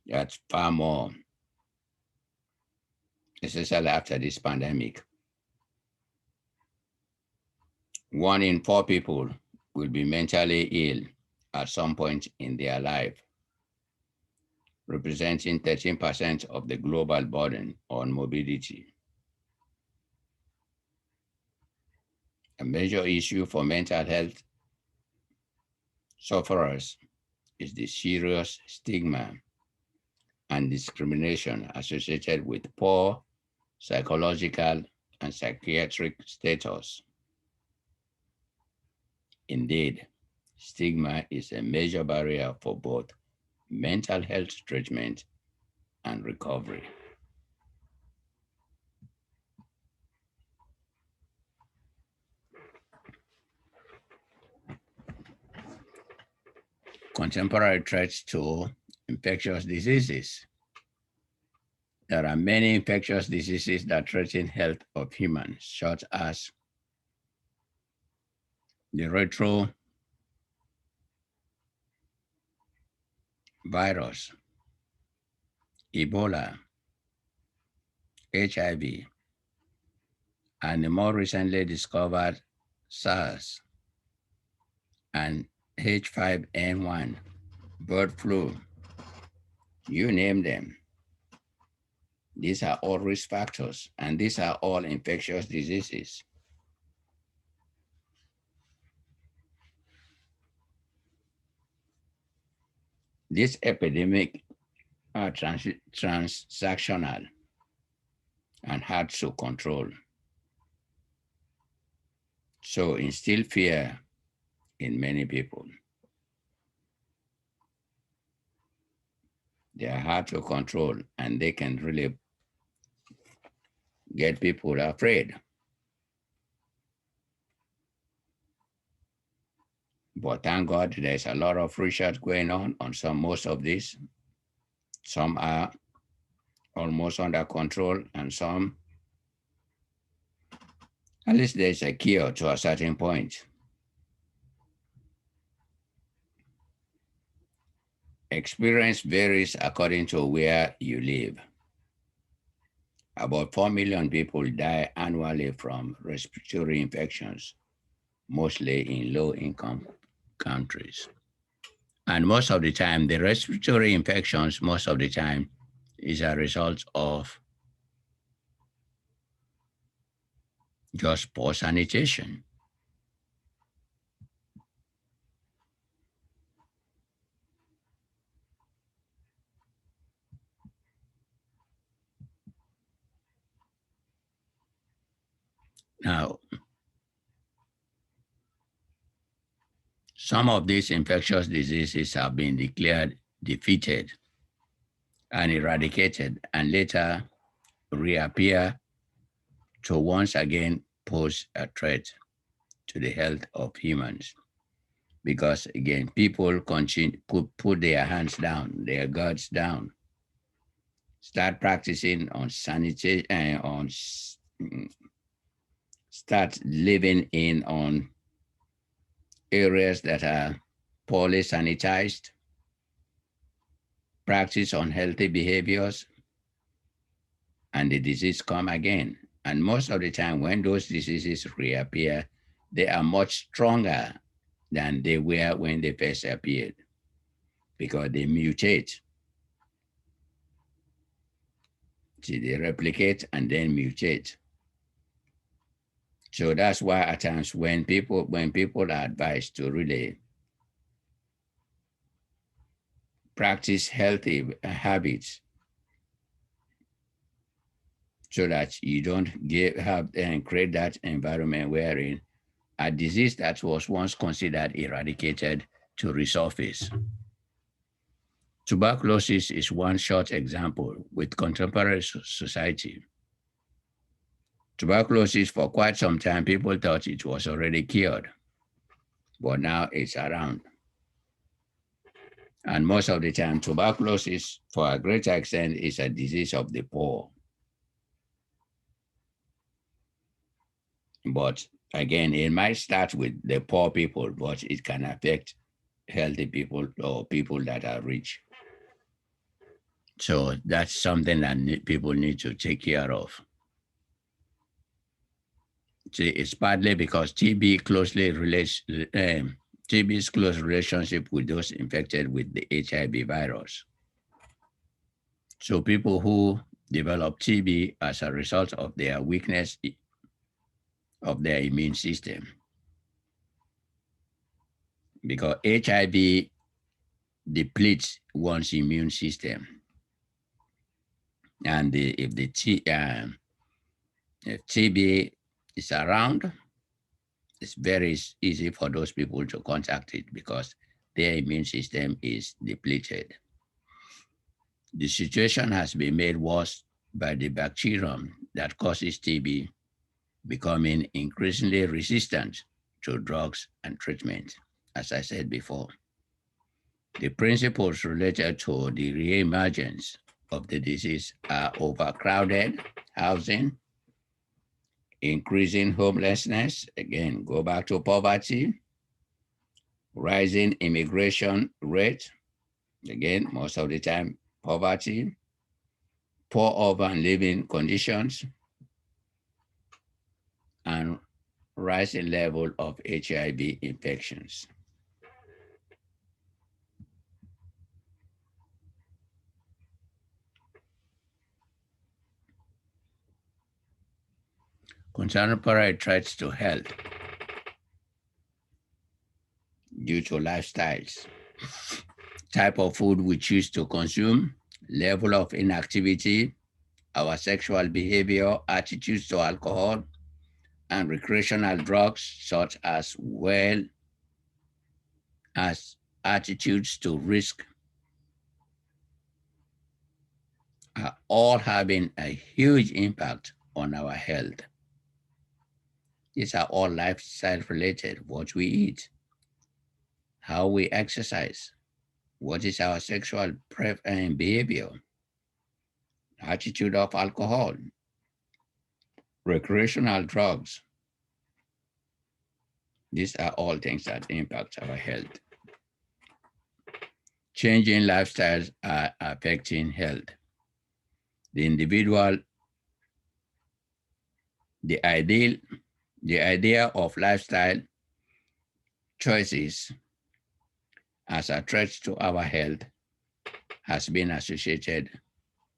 That's far more, especially after this pandemic. 1 in 4 people will be mentally ill at some point in their life, representing 13% of the global burden on morbidity. A major issue for mental health sufferers is the serious stigma and discrimination associated with poor psychological and psychiatric status. Indeed, stigma is a major barrier for both mental health treatment and recovery. Contemporary threats to infectious diseases. There are many infectious diseases that threaten health of humans, such as the retrovirus, Ebola, HIV, and the more recently discovered SARS and H5N1, bird flu, you name them. These are all risk factors, and these are all infectious diseases. This epidemic are transactional and hard to control. So instill fear in many people. They are hard to control and they can really get people afraid. But thank God there's a lot of research going on most of these. Some are almost under control and some, at least there's a cure to a certain point. Experience varies according to where you live. About 4 million people die annually from respiratory infections, mostly in low-income countries. And most of the time, the respiratory infections, most of the time, is a result of just poor sanitation. Now, some of these infectious diseases have been declared defeated and eradicated and later reappear to once again pose a threat to the health of humans. Because again, people continue put their hands down, their guards down, start practicing on sanitation, start living in on areas that are poorly sanitized, practice unhealthy behaviors, and the disease come again. And most of the time when those diseases reappear, they are much stronger than they were when they first appeared because they mutate. See, they replicate and then mutate. So that's why at times when people are advised to really practice healthy habits so that you don't have and create that environment wherein a disease that was once considered eradicated to resurface. Tuberculosis is one short example with contemporary society. Tuberculosis, for quite some time, people thought it was already cured, but now it's around. And most of the time, tuberculosis, for a greater extent, is a disease of the poor. But again, it might start with the poor people, but it can affect healthy people or people that are rich. So that's something that people need to take care of. See, it's partly because TB closely relates. TB's close relationship with those infected with the HIV virus. So people who develop TB as a result of their weakness of their immune system, because HIV depletes one's immune system, and if TB is around, it's very easy for those people to contact it because their immune system is depleted. The situation has been made worse by the bacterium that causes TB becoming increasingly resistant to drugs and treatment, as I said before. The principles related to the reemergence of the disease are overcrowded housing, increasing homelessness, again, go back to poverty, rising immigration rate, again, most of the time, poverty, poor urban living conditions, and rising level of HIV infections. Contemporary threats to health due to lifestyles, type of food we choose to consume, level of inactivity, our sexual behavior, attitudes to alcohol, and recreational drugs, such as well as attitudes to risk, are all having a huge impact on our health. These are all lifestyle related: what we eat, how we exercise, what is our sexual behavior, attitude of alcohol, recreational drugs. These are all things that impact our health. Changing lifestyles are affecting health. The individual, the idea of lifestyle choices as a threat to our health has been associated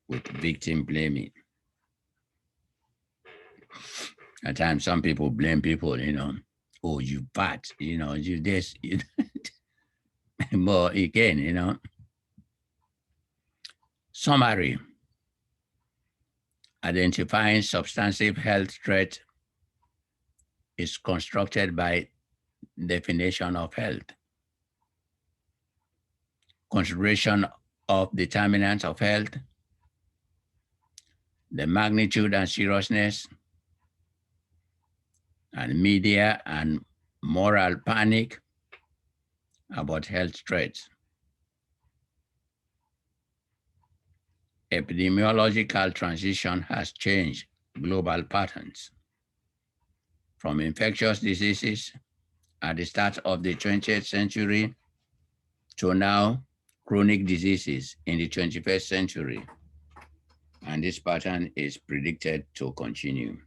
with victim blaming. At times, some people blame people, oh, you fat, you this, but again, summary: identifying substantive health threat is constructed by definition of health, consideration of determinants of health, the magnitude and seriousness, and media and moral panic about health threats. Epidemiological transition has changed global patterns from infectious diseases at the start of the 20th century to now chronic diseases in the 21st century. And this pattern is predicted to continue.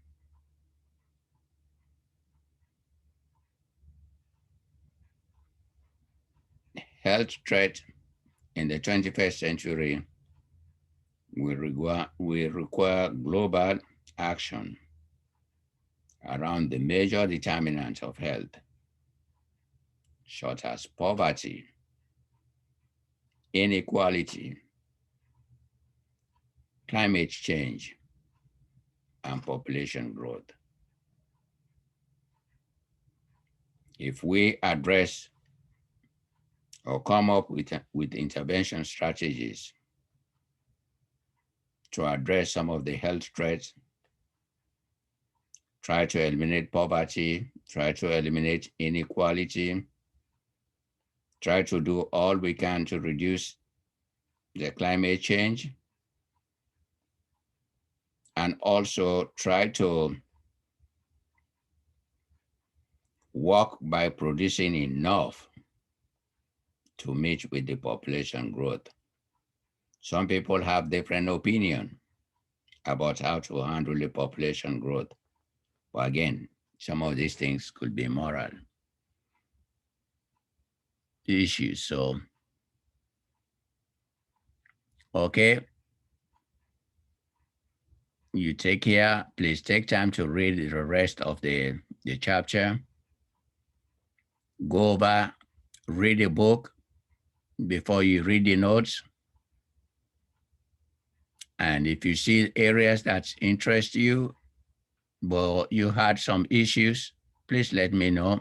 Health threat in the 21st century will require global action. around the major determinants of health, such as poverty, inequality, climate change, and population growth. If we address or come up with intervention strategies to address some of the health threats, try to eliminate poverty, try to eliminate inequality, try to do all we can to reduce the climate change, and also try to work by producing enough to meet with the population growth. Some people have different opinion about how to handle the population growth. But again, some of these things could be moral issues. So, okay, you take care. Please take time to read the rest of the chapter. Go over, read the book before you read the notes. And if you see areas that interest you, but you had some issues, please let me know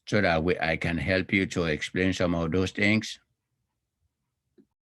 so that I can help you to explain some of those things.